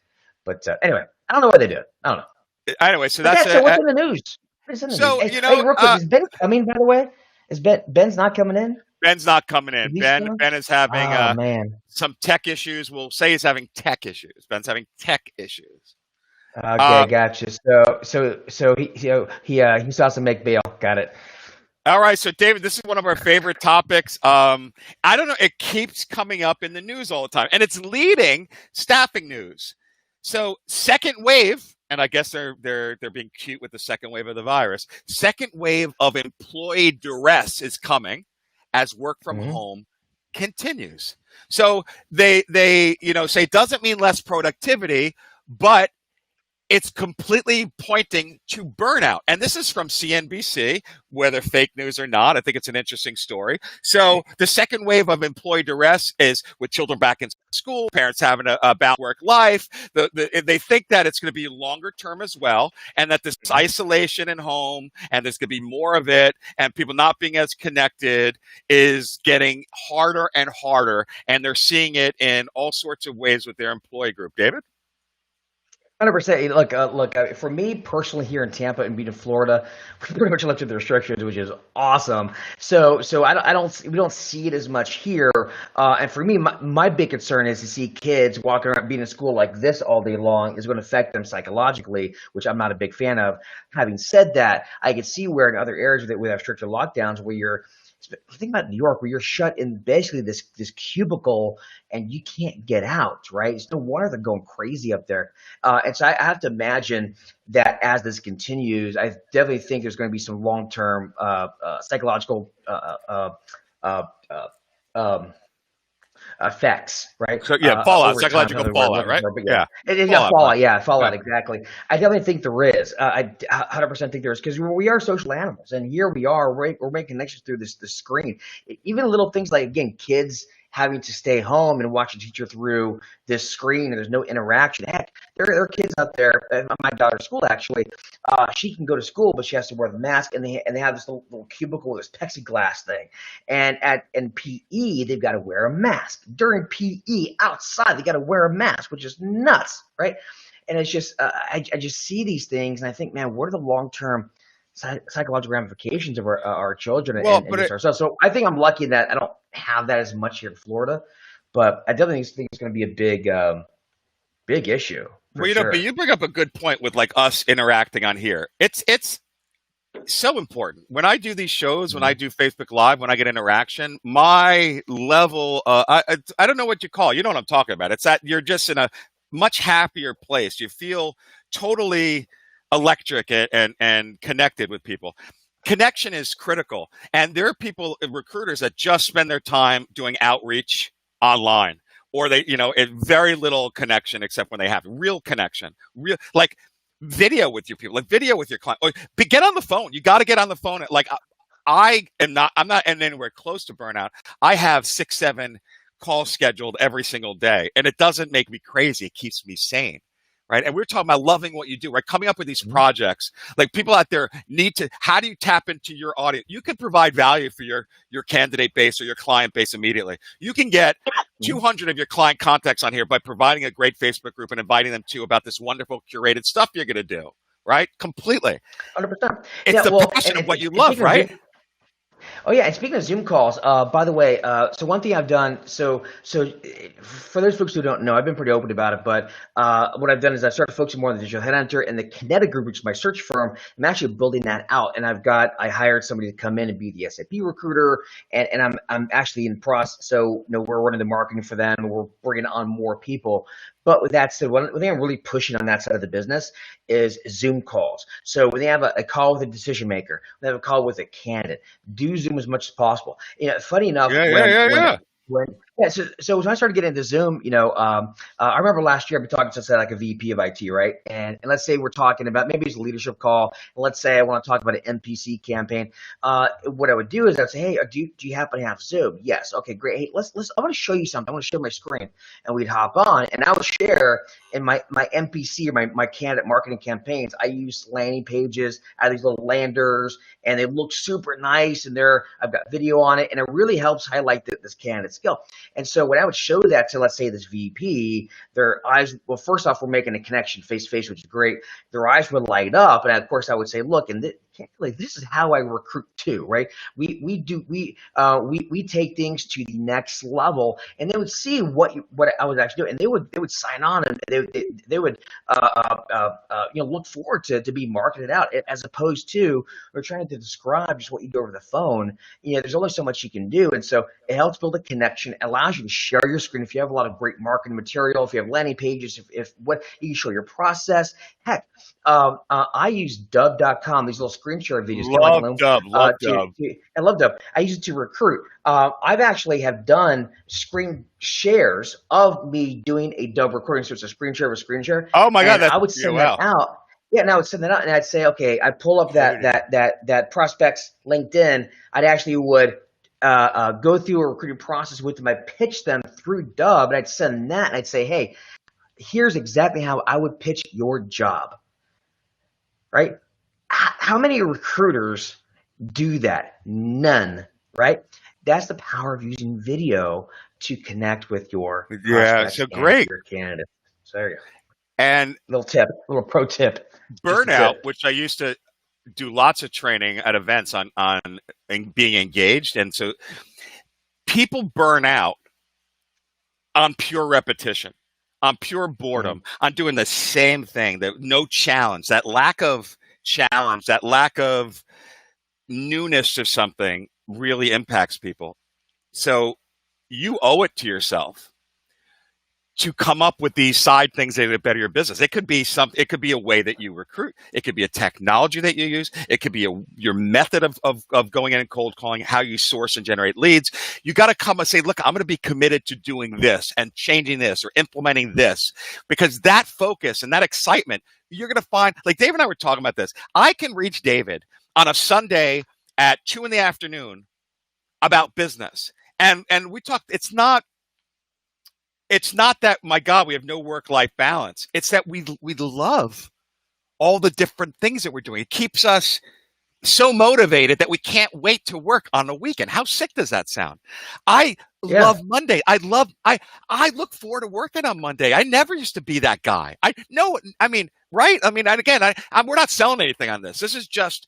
But anyway, I don't know why they do it. I don't know. Anyway, so But that's so what's in the news? What is in the so news? Hey, real quick, is Ben coming? By the way, is Ben's not coming in? Ben's not coming in. Ben is having man. some tech issues. We'll say he's having tech issues. Ben's having tech issues. Okay, gotcha. So he saw some make bail. Got it. All right, so David, this is one of our favorite topics. I don't know, it keeps coming up in the news all the time, and it's leading staffing news. So second wave, and I guess they're being cute with the second wave of the virus. Second wave of employee duress is coming as work from home continues. So they say it doesn't mean less productivity, but it's completely pointing to burnout. And this is from CNBC, whether fake news or not. I think it's an interesting story. So the second wave of employee duress is with children back in school, parents having a balanced work life. They think that it's going to be longer term as well, and that this isolation in home, and there's going to be more of it, and people not being as connected is getting harder and harder. And they're seeing it in all sorts of ways with their employee group. David? 100%. Look. For me personally, here in Tampa and being in Florida, we pretty much lifted the restrictions, which is awesome. So we don't see it as much here. And for me, my big concern is to see kids walking around being in school like this all day long is going to affect them psychologically, which I'm not a big fan of. Having said that, I can see where in other areas that we have stricter lockdowns, where you're think about New York, where you're shut in basically this cubicle and you can't get out, right? It's no wonder they're going crazy up there. And so I have to imagine that as this continues, I definitely think there's going to be some long-term psychological uh, uh, um, effects, right? So yeah, fallout, Over time, psychological another word I'm fallout, looking right? for, but Yeah, yeah, fallout, fallout, Brian. yeah, Yeah. fallout, exactly. I definitely think there is. I 100% think there is because we are social animals, and here we are, we're making connections through this screen. Even little things like again, kids having to stay home and watch a teacher through this screen, and there's no interaction. Heck, there are kids out there. At my daughter's school, actually, she can go to school, but she has to wear the mask, and they have this little cubicle with this plexiglass thing. And in PE, they've got to wear a mask. During PE, outside, they got to wear a mask, which is nuts, right? And it's just, I just see these things, and I think, man, what are the long term psychological ramifications of our children Well, and but just ourselves? So I think I'm lucky that I don't have that as much here in Florida, but I definitely think it's going to be a big issue for but sure. you bring up a good point with like us interacting on here. It's so important. When I do these shows, when I Mhm. do Facebook Live, when I get interaction, my level, I don't know what you call it. You know what I'm talking about. It's that you're just in a much happier place. You feel totally electric and connected with people. Connection is critical. And there are people, recruiters that just spend their time doing outreach online. Or they, very little connection except when they have real connection. Real, like video with your people, like video with your client. Or get on the phone. You got to get on the phone. Like I'm not anywhere close to burnout. I have 6, 7 calls scheduled every single day, and it doesn't make me crazy. It keeps me sane. Right. And we're talking about loving what you do, right? Coming up with these Mhm. projects, like people out there need to, how do you tap into your audience? You can provide value for your candidate base or your client base immediately. You can get Mhm. 200 of your client contacts on here by providing a great Facebook group and inviting them to about this wonderful curated stuff you're going to do, right? Completely. 100%. It's Yeah, the well, passion of what you and love, speaking of Zoom, right? oh yeah, and speaking of Zoom calls, by the way, so one thing I've done, for those folks who don't know, I've been pretty open about it, but what I've done is I've started focusing more on the digital headhunter and the Kinetic Group, which is my search firm. I'm actually building that out, and I hired somebody to come in and be the SAP recruiter, and I'm actually in process. So we're running the marketing for them, and we're bringing on more people. But with that said, one thing I'm really pushing on that side of the business is Zoom calls. So when they have a call with a decision maker, when they have a call with a candidate, do Zoom as much as possible. Funny enough, Yeah, yeah, yeah, yeah. when yeah, so when I started getting into Zoom, I remember last year I've been talking to say like a VP of IT, right? And let's say we're talking about maybe it's a leadership call. And let's say I want to talk about an MPC campaign. What I would do is I'd say, hey, do you happen to have Zoom? Yes. Okay, great. Hey, let's. I want to show you something. I want to show my screen, and we'd hop on, and I would share in my MPC or my candidate marketing campaigns. I use landing pages. I have these little landers, and they look super nice, and I've got video on it, and it really helps highlight this candidate skill. And so when I would show that to, let's say, this VP, their eyes, well, first off, we're making a connection face to face, which is great. Their eyes would light up, and of course I would say, look, and this is how I recruit too, right? We take things to the next level, and they would see what I was actually doing, and they would sign on, and they would look forward to be marketed out, as opposed to we're trying to describe just what you do over the phone. There's only so much you can do, and so it helps build a connection. It allows you to share your screen if you have a lot of great marketing material, if you have landing pages, if what you can show your process. Heck, I use Dub.com, these little screen share videos, kind of like Love Loom, Dub, love Dub. I love Dub. I use it to recruit. I've actually have done screen shares of me doing a Dub recording, so it's a screen share of a screen share, Oh my God, and that's I would yeah, send that wow. out. Yeah, and I would send that out, and I'd say, okay, I pull up that prospect's LinkedIn. I'd actually would go through a recruiting process with them. I'd pitch them through Dub, and I'd send that, and I'd say, hey, here's exactly how I would pitch your job, right? How many recruiters do that? None, right? That's the power of using video to connect with your Yeah, prospects so and great. your candidates. So there you go. And little pro tip. Just a burnout, tip. which I used to do lots of training at events on being engaged, and so people burn out on pure repetition, on pure boredom, on doing the same thing, that no challenge, that lack of challenge, that lack of newness to something really impacts people. So you owe it to yourself to come up with these side things that better your business. It could be it could be a way that you recruit. It could be a technology that you use. It could be your method of going in and cold calling, how you source and generate leads. You got to come and say, look, I'm going to be committed to doing this and changing this or implementing this, because that focus and that excitement, you're going to find, like Dave and I were talking about this. I can reach David on a Sunday at 2 p.m. about business. And we talked, it's not that, my God, we have no work-life balance. It's that we love all the different things that we're doing. It keeps us so motivated that we can't wait to work on the weekend. How sick does that sound? I love Monday. I look forward to working on Monday. I never used to be that guy. Right? And again, we're not selling anything on this. This is just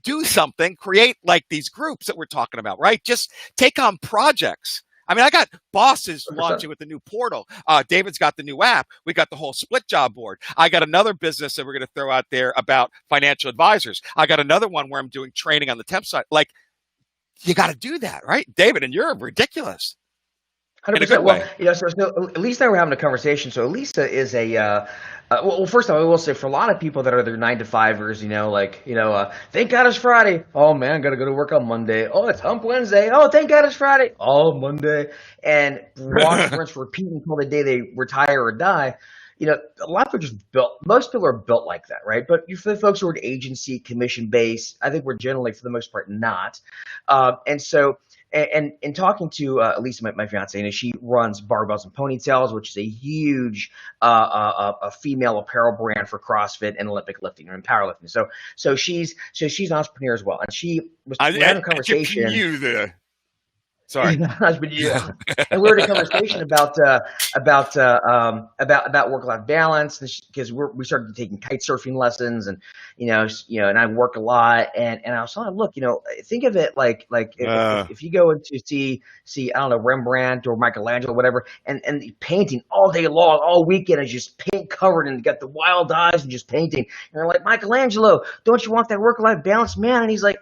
do something, create like these groups that we're talking about, right? Just take on projects. I got bosses 100%. Launching with the new portal. David's got the new app. We got the whole split job board. I got another business that we're going to throw out there about financial advisors. I got another one where I'm doing training on the temp side. Like, you got to do that, right, David? And you're ridiculous. 100%. Well, so Elisa and I were having a conversation. So Elisa is well, first of all, I will say, for a lot of people that are their 9-to-5ers, thank God it's Friday. Oh man, got to go to work on Monday. Oh, it's Hump Wednesday. Oh, thank God it's Friday. Oh, Monday. And watch, rinse, repeat until the day they retire or die. A lot of people just most people are built like that, right? But for the folks who are agency, commission-based, I think we're generally, for the most part, not. And so, and in talking to Elisa, my fiance, she runs Barbells and Ponytails, which is a huge a female apparel brand for CrossFit and Olympic lifting and powerlifting. So she's an entrepreneur as well, and she was having a conversation. Sorry. And we were in a conversation about work-life balance, because we started taking kite surfing lessons, and and I work a lot, and I was telling her, look, think of it like if you go into see I don't know, Rembrandt or Michelangelo or whatever, and painting all day long, all weekend, is just paint covered and got the wild eyes and just painting, and they're like, Michelangelo, don't you want that work-life balance, man? And he's like,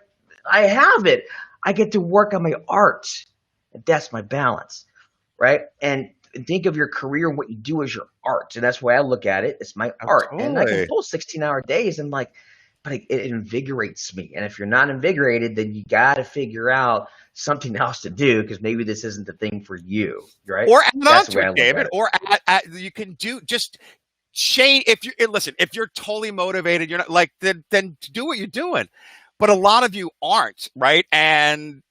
I have it. I get to work on my art. That's my balance, right? And think of your career and what you do as your art. And that's the way I look at it. It's my art. Totally. And I can pull 16-hour days, and but it invigorates me. And if you're not invigorated, then you got to figure out something else to do, because maybe this isn't the thing for you, right? Or add on to it, David. Or you can just change. If you're totally motivated, you're not then do what you're doing. But a lot of you aren't, right? And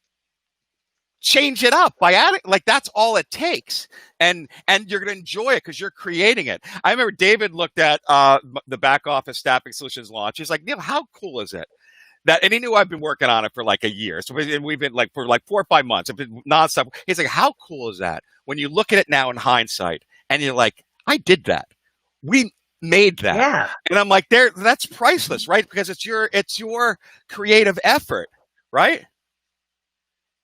change it up by adding, that's all it takes, and you're going to enjoy it because you're creating it. I remember David looked at the back office staffing solutions launch. He's like, Neil, how cool is it that? And he knew I've been working on it for like a year, so we've been for 4 or 5 months. I've been nonstop. He's like, how cool is that when you look at it now in hindsight, and you're like, I did that. We made that. Yeah. And I'm like, that's priceless, right? Because it's your creative effort, right?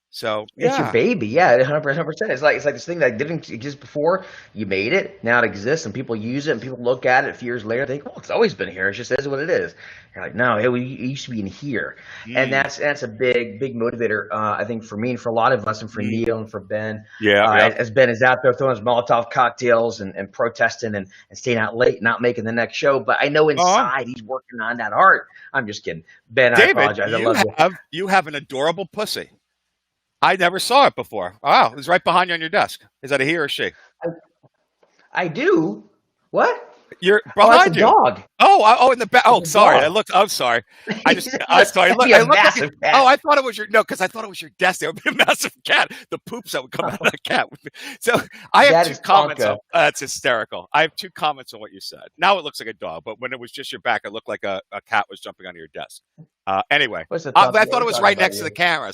So it's your baby, 100%. It's like this thing that didn't exist before. You made it, now it exists, and people use it, and people look at it a few years later. They think, it's always been here. It just is what it is. You're like, no, it used to be in here, and that's a big motivator. I think for me and for a lot of us, and for Neil and for Ben. As Ben is out there throwing his Molotov cocktails and protesting and staying out late, not making the next show. But I know inside he's working on that art. I'm just kidding, Ben. David, I apologize. I love you. You have an adorable pussy. I never saw it before. Wow, it's right behind you on your desk. Is that a he or a she? I do. What? You're behind you. Dog. Oh, in the back. Oh, sorry. I'm sorry. I sorry. I thought it was your because I thought it was your desk. There would be a massive cat. The poops that would come out of that cat. So I have 2 comments. That's hysterical. I have 2 comments on what you said. Now it looks like a dog, but when it was just your back, it looked like a cat was jumping onto your desk. Anyway, I thought it was right next to the camera.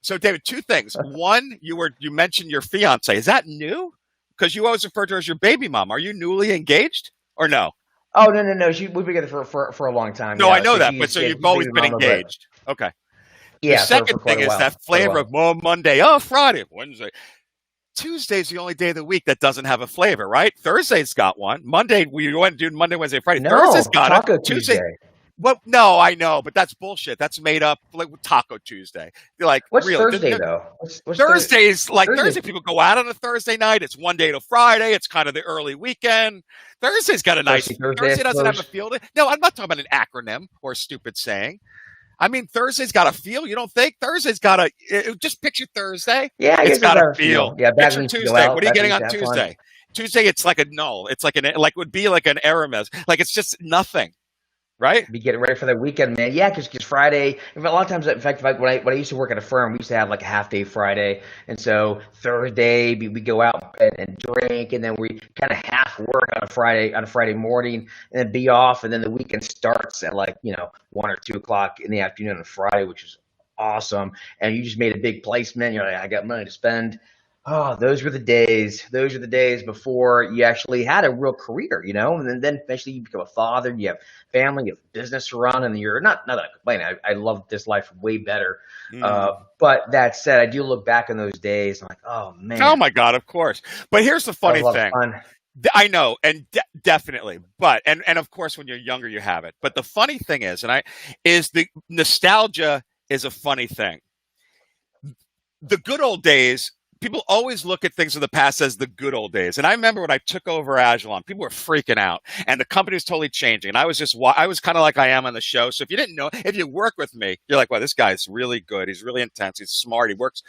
So David, 2 things. One, you mentioned your fiance. Is that new? Because you always refer to her as your baby mom. Are you newly engaged or no? Oh, no. We've been together for a long time. No, I Yeah. know So that, but so she's you've always baby been mama, but engaged. Okay. The yeah, for second quite thing a is while. that flavor of Monday, Friday, Wednesday. Tuesday's the only day of the week that doesn't have a flavor, right? Thursday's got one. Monday, we went to do Monday, Wednesday, Friday. Thursday's No, got it. Taco Tuesday, Tuesday. well, no, I know, but that's bullshit. That's made up like Taco Tuesday. You're like, What's really? Thursday though? What's Thursdays, like Thursday? Thursday, people go out on a Thursday night. It's one day to Friday. It's kind of the early weekend. Thursday's got a nice, Thursday, I Thursday doesn't have a suppose. feel. No, I'm not talking about an acronym or a stupid saying. I mean, Thursday's got a feel. You don't think? Thursday's got a, just picture Thursday. Yeah, I It's guess that's got a how I feel. feel. Yeah, back Picture when we used to go Tuesday. out, What are you back when we getting used on to have fun. Tuesday? Tuesday, it's like a null. It's like like it would be like an Aramis. Like it's just nothing, right? Be getting ready for the weekend, man. Yeah, because Friday. A lot of times, in fact, when I used to work at a firm, we used to have like a half day Friday, and so Thursday we go out and drink, and then we kind of half work on a Friday morning, and then be off, and then the weekend starts at like 1 or 2 o'clock in the afternoon on Friday, which is awesome. And you just made a big placement. You're like, I got money to spend. Oh, those were the days. Those are the days before you actually had a real career, and then eventually you become a father, you have family, you have business to run, and you're not that I complain. I love this life way better. But that said, I do look back on those days. I'm like, oh man. Oh my God, of course. But here's the funny thing. Fun. I know, and definitely, but and of course, when you're younger, you have it. But the funny thing is, the nostalgia is a funny thing. The good old days. People always look at things in the past as the good old days. And I remember when I took over Agilon, people were freaking out and the company was totally changing. And I was kind of like I am on the show. So if you didn't know, if you work with me, you're like, wow, this guy's really good. He's really intense. He's smart. He works.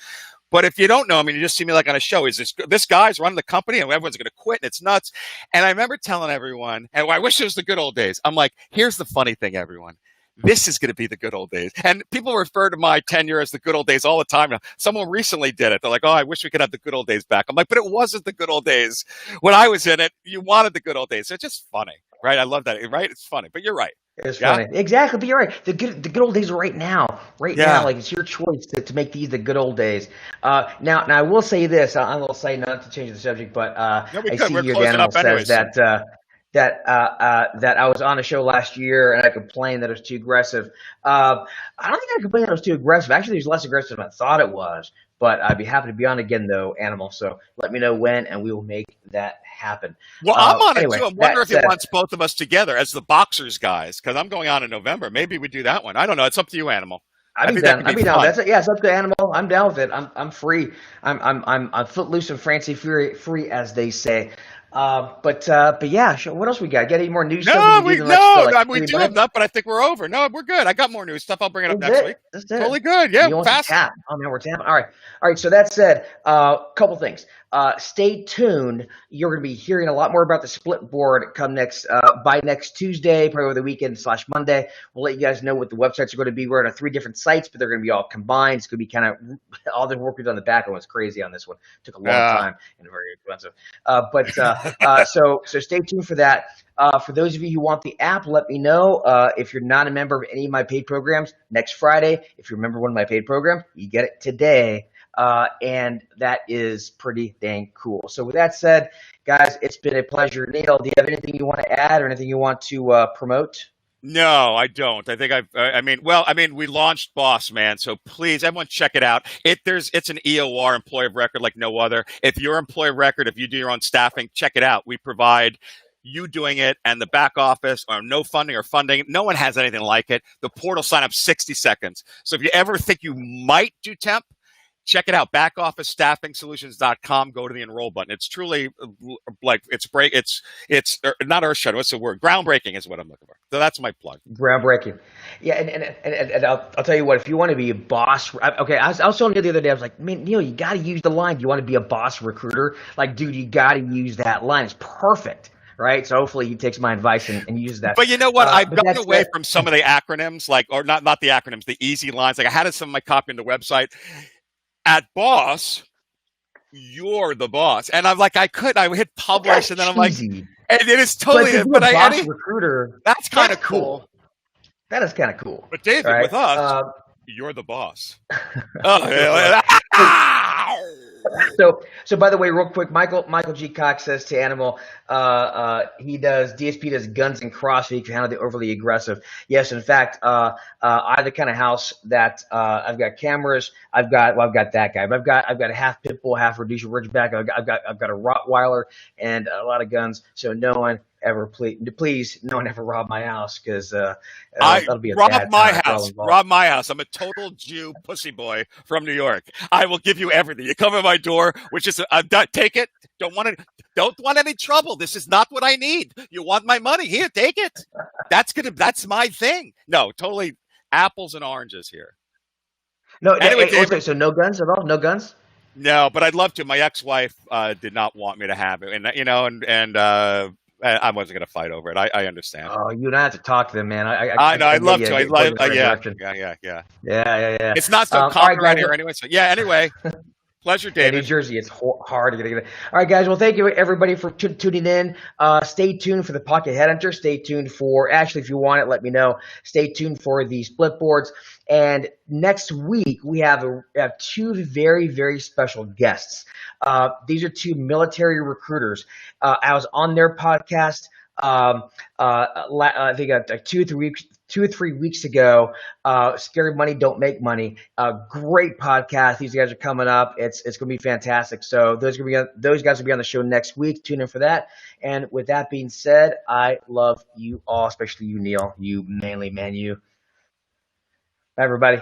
But if you don't know him and you just see me like on a show, is this guy's running the company and everyone's going to quit and it's nuts. And I remember telling everyone, and I wish it was the good old days. I'm like, here's the funny thing, everyone. This is going to be the good old days. And people refer to my tenure as the good old days all the time. Someone recently did it. They're like, oh, I wish we could have the good old days back. I'm like, but it wasn't the good old days. When I was in it, you wanted the good old days. So it's just funny, right? I love that, right? It's funny, but you're right. It's funny. Exactly, but you're right. The good old days are right now. Now, like it's your choice to make these the good old days. Now I will say this. I will say, not to change the subject, but I see here Daniel says that I was on a show last year and I complained that it was too aggressive. I don't think I complained that it was too aggressive. Actually, it was less aggressive than I thought it was. But I'd be happy to be on again, though, Animal. So let me know when, and we will make that happen. Well, I'm on it, too. I wonder if he wants both of us together as the Boxers guys, because I'm going on in November. Maybe we do that one. I don't know. It's up to you, Animal. I'd be down. That's it. Yeah, it's up to Animal. I'm down with it. I'm free. I'm footloose and fancy free, as they say. But yeah, what else we got? Got any more news stuff? We do have that, but I think we're over. No, we're good. I got more news stuff. I'll bring it up next week. That's totally good. Yeah, fast. Oh man, we're tapping. All right. So that said, couple things. Stay tuned. You're going to be hearing a lot more about the split board come by next Tuesday, probably over the weekend / Monday. We'll let you guys know what the websites are going to be. We're on 3 different sites, but they're going to be all combined. It's going to be kind of all the work we've done in the back end was crazy on this one. It took a long time and very expensive. So stay tuned for that. For those of you who want the app, let me know. If you're not a member of any of my paid programs, next Friday, if you're a member of one of my paid programs, you get it today. And that is pretty dang cool. So with that said, guys, it's been a pleasure. Neil, do you have anything you want to add or anything you want to promote? No, I don't. I think we launched Boss, man. So please, everyone check it out. It's an EOR, employee of record, like no other. If you're employee of record, if you do your own staffing, check it out. We provide you doing it and the back office or no funding or funding. No one has anything like it. The portal sign up 60 seconds. So if you ever think you might do temp, check it out, backofficestaffingsolutions.com. Go to the enroll button. It's truly like it's not earth shattering. What's the word? Groundbreaking is what I'm looking for. So that's my plug. Groundbreaking. Yeah, and I'll tell you what. If you want to be a boss, okay. I was telling you the other day. I was like, man, Neil, you got to use the line. Do you want to be a boss recruiter? Like, dude, you got to use that line. It's perfect. Right, so hopefully he takes my advice and uses that. But you know what? I've gotten away from some of the acronyms, or not the acronyms, the easy lines. Like I had some of my copy on the website. At Boss, you're the boss, and I'm like, I hit publish, and then I'm like, and it is totally. But boss recruiter, that's kind of cool. That is kind of cool. But David, with us, you're the boss. So by the way, real quick, Michael G. Cox says to Animal, DSP does guns and CrossFit to handle the overly aggressive. Yes, in fact, I have the kind of house that I've got cameras. I've got that guy, but I've got a half pit bull, half Rhodesian Ridgeback. I've got a Rottweiler and a lot of guns. So no one ever please no one ever rob my house because that'll be a bad time for all involved. Rob my house. I'm a total Jew pussy boy from New York. I will give you everything. You come in my door, which is take it. Don't want any trouble. This is not what I need. You want my money? Here, take it. That's my thing. No, totally apples and oranges here. No, anyway, okay, so no guns at all? No guns? No, but I'd love to. My ex-wife did not want me to have it, and I wasn't going to fight over it. I understand. Oh, you don't have to talk to them, man. I know. I'd love to. Yeah. It's not so common right here anyway. So yeah. Anyway, pleasure, David. New Jersey, it's hard to get it. All right, guys. Well, thank you everybody for tuning in. Stay tuned for the Pocket Headhunter. Stay tuned for if you want it, let me know. Stay tuned for the split boards. And next week we have two very, very special guests. These are two military recruiters. I was on their podcast. I think 2 or 3 weeks ago. Scary Money Don't Make Money. Great podcast. These guys are coming up. It's going to be fantastic. So those guys will be on the show next week. Tune in for that. And with that being said, I love you all, especially you, Neil. You manly man, you. Bye, everybody.